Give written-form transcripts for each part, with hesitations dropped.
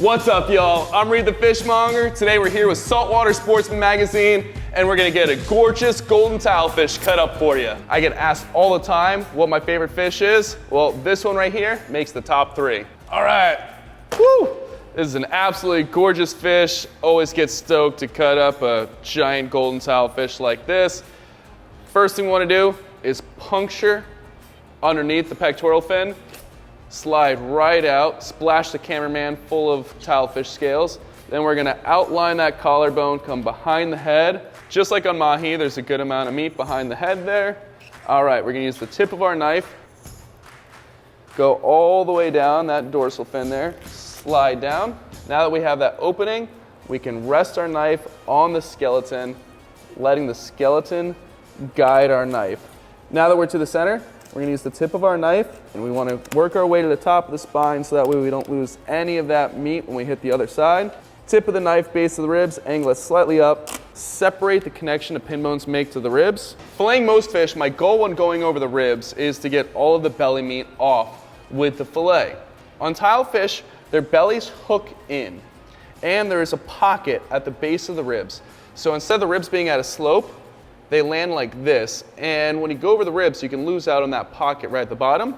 What's up, y'all? I'm Reed the Fishmonger. Today we're here with Saltwater Sportsman Magazine, and we're gonna get a gorgeous golden tilefish cut up for you. I get asked all the time what my favorite fish is. Well, this one right here makes the top 3. All right, woo! This is an absolutely gorgeous fish. Always get stoked to cut up a giant golden tilefish like this. First thing we wanna do is puncture underneath the pectoral fin. Slide right out, splash the cameraman full of tilefish scales. Then we're gonna outline that collarbone, come behind the head. Just like on mahi, there's a good amount of meat behind the head there. All right, we're gonna use the tip of our knife, go all the way down that dorsal fin there, slide down. Now that we have that opening, we can rest our knife on the skeleton, letting the skeleton guide our knife. Now that we're to the center, we're gonna use the tip of our knife, and we wanna work our way to the top of the spine so that way we don't lose any of that meat when we hit the other side. Tip of the knife, base of the ribs, angle it slightly up, separate the connection the pin bones make to the ribs. Filleting most fish, my goal when going over the ribs is to get all of the belly meat off with the fillet. On tilefish, their bellies hook in, and there is a pocket at the base of the ribs. So instead of the ribs being at a slope, they land like this, and when you go over the ribs, you can lose out on that pocket right at the bottom.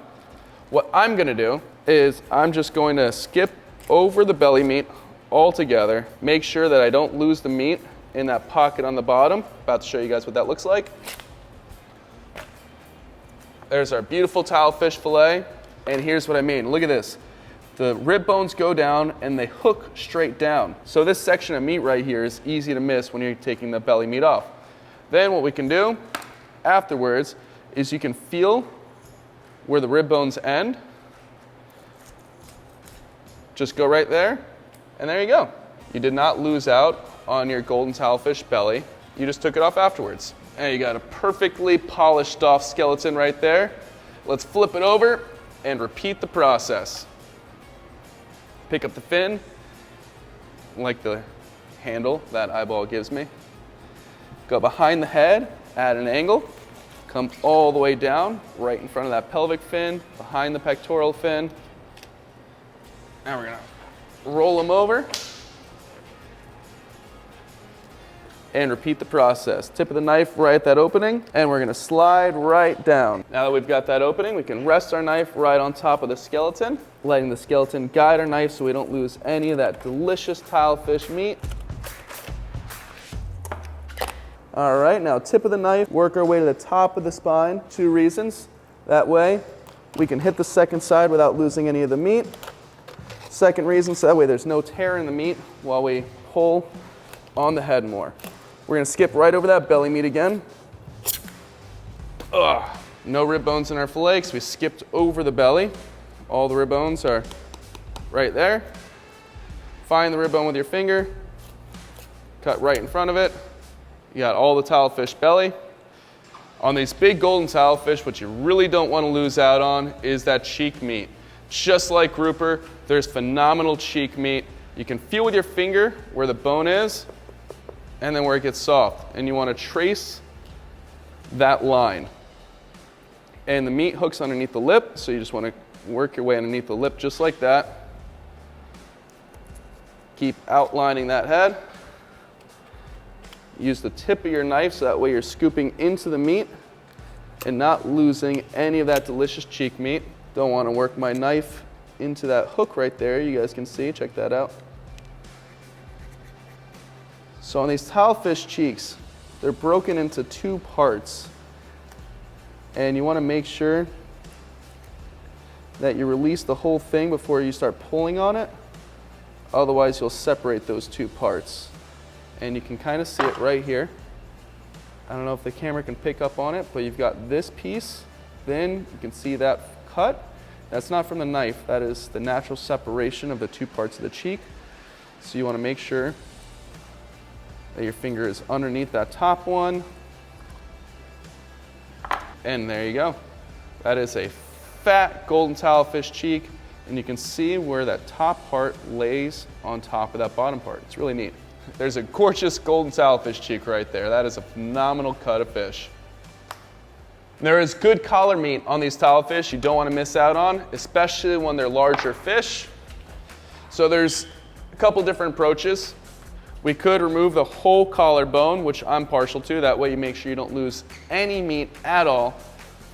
What I'm gonna do is I'm just going to skip over the belly meat altogether, make sure that I don't lose the meat in that pocket on the bottom. About to show you guys what that looks like. There's our beautiful tilefish fillet, and here's what I mean. Look at this. The rib bones go down and they hook straight down. So this section of meat right here is easy to miss when you're taking the belly meat off. Then what we can do afterwards is you can feel where the rib bones end. Just go right there, and there you go. You did not lose out on your golden tilefish belly. You just took it off afterwards. And you got a perfectly polished off skeleton right there. Let's flip it over and repeat the process. Pick up the fin, like the handle that eyeball gives me. Go behind the head at an angle, come all the way down, right in front of that pelvic fin, behind the pectoral fin. Now we're gonna roll them over and repeat the process. Tip of the knife right at that opening, and we're gonna slide right down. Now that we've got that opening, we can rest our knife right on top of the skeleton, letting the skeleton guide our knife so we don't lose any of that delicious tilefish meat. All right, now tip of the knife, work our way to the top of the spine. 2 reasons. That way, we can hit the second side without losing any of the meat. Second reason, so that way there's no tear in the meat while we pull on the head more. We're gonna skip right over that belly meat again. No rib bones in our fillet because we skipped over the belly. All the rib bones are right there. Find the rib bone with your finger, cut right in front of it. You got all the tilefish belly. On these big golden tilefish, what you really don't want to lose out on is that cheek meat. Just like grouper, there's phenomenal cheek meat. You can feel with your finger where the bone is and then where it gets soft. And you want to trace that line. And the meat hooks underneath the lip, so you just want to work your way underneath the lip just like that. Keep outlining that head. Use the tip of your knife so that way you're scooping into the meat and not losing any of that delicious cheek meat. Don't want to work my knife into that hook right there. You guys can see, check that out. So on these tilefish cheeks, they're broken into 2 parts. And you want to make sure that you release the whole thing before you start pulling on it. Otherwise, you'll separate those 2 parts. And you can kind of see it right here. I don't know if the camera can pick up on it, but you've got this piece, then you can see that cut. That's not from the knife, that is the natural separation of the 2 parts of the cheek. So you want to make sure that your finger is underneath that top one. And there you go. That is a fat golden tilefish cheek, and you can see where that top part lays on top of that bottom part. It's really neat. There's a gorgeous golden tilefish cheek right there. That is a phenomenal cut of fish. There is good collar meat on these tilefish you don't want to miss out on, especially when they're larger fish. So there's A couple different approaches. We could remove the whole collarbone, which I'm partial to. That way you make sure you don't lose any meat at all.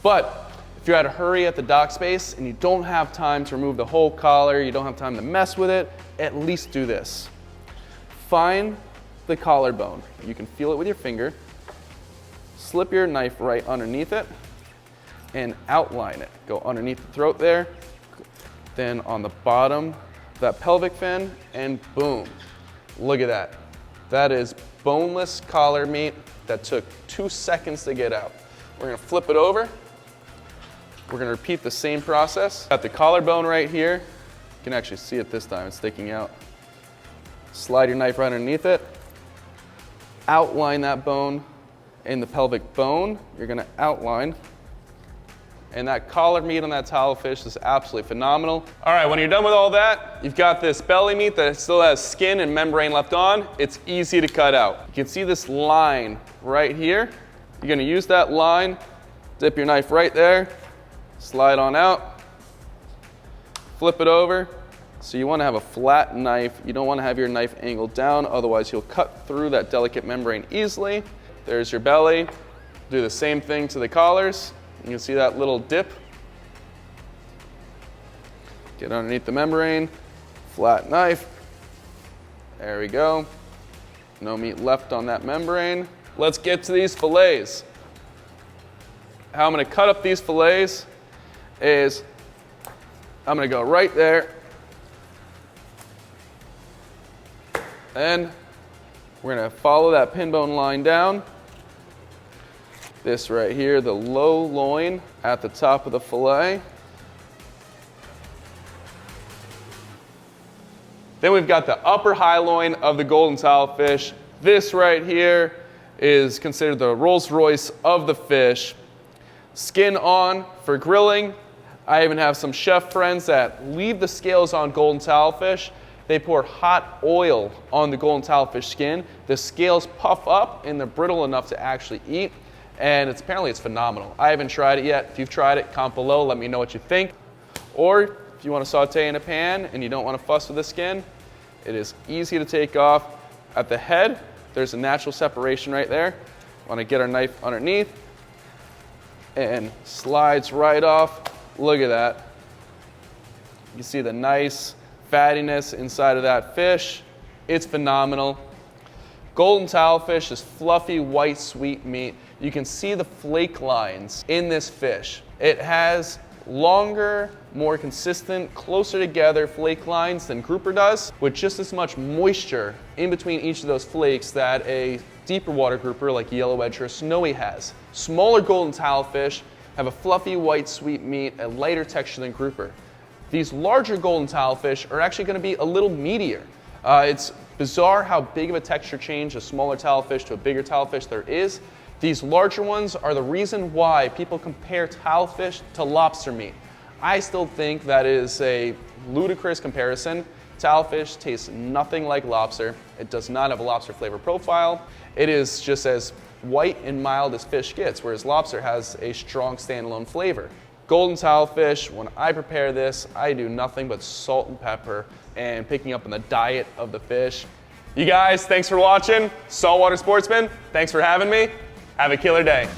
But if you're at a hurry at the dock space and you don't have time to remove the whole collar, you don't have time to mess with it, at least do this. Find the collarbone. You can feel it with your finger. Slip your knife right underneath it and outline it. Go underneath the throat there, then on the bottom, that pelvic fin, and boom. Look at that. That is boneless collar meat that took 2 seconds to get out. We're gonna flip it over. We're gonna repeat the same process. Got the collarbone right here. You can actually see it this time, it's sticking out. Slide your knife right underneath it. Outline that bone in the pelvic bone. You're gonna outline. And that collar meat on that tilefish is absolutely phenomenal. All right, when you're done with all that, you've got this belly meat that still has skin and membrane left on. It's easy to cut out. You can see this line right here. You're gonna use that line, dip your knife right there, slide on out, flip it over. So you wanna have a flat knife. You don't wanna have your knife angled down, otherwise you'll cut through that delicate membrane easily. There's your belly. Do the same thing to the collars. You can see that little dip. Get underneath the membrane, flat knife. There we go. No meat left on that membrane. Let's get to these fillets. How I'm gonna cut up these fillets is I'm gonna go right there. And we're gonna follow that pin bone line down. This right here, the low loin at the top of the fillet. Then we've got the upper high loin of the golden tilefish. This right here is considered the Rolls Royce of the fish. Skin on for grilling. I even have some chef friends that leave the scales on golden tilefish. They pour hot oil on the golden tilefish skin. The scales puff up and they're brittle enough to actually eat. And apparently it's phenomenal. I haven't tried it yet. If you've tried it, comment below, let me know what you think. Or if you want to saute in a pan and you don't want to fuss with the skin, it is easy to take off. At the head, there's a natural separation right there. Want to get our knife underneath and slides right off. Look at that. You can see the nice fattiness inside of that fish. It's phenomenal. Golden tilefish is fluffy, white, sweet meat. You can see the flake lines in this fish. It has longer, more consistent, closer together flake lines than grouper does, with just as much moisture in between each of those flakes that a deeper water grouper like yellow edge or snowy has. Smaller golden tilefish have a fluffy, white, sweet meat, a lighter texture than grouper. These larger golden tilefish are actually going to be a little meatier. It's bizarre how big of a texture change a smaller tilefish to a bigger tilefish there is. These larger ones are the reason why people compare tilefish to lobster meat. I still think that is a ludicrous comparison. Tilefish tastes nothing like lobster. It does not have a lobster flavor profile. It is just as white and mild as fish gets, whereas lobster has a strong standalone flavor. Golden tilefish, when I prepare this, I do nothing but salt and pepper and picking up on the diet of the fish. You guys, thanks for watching. Saltwater Sportsman, thanks for having me. Have a killer day.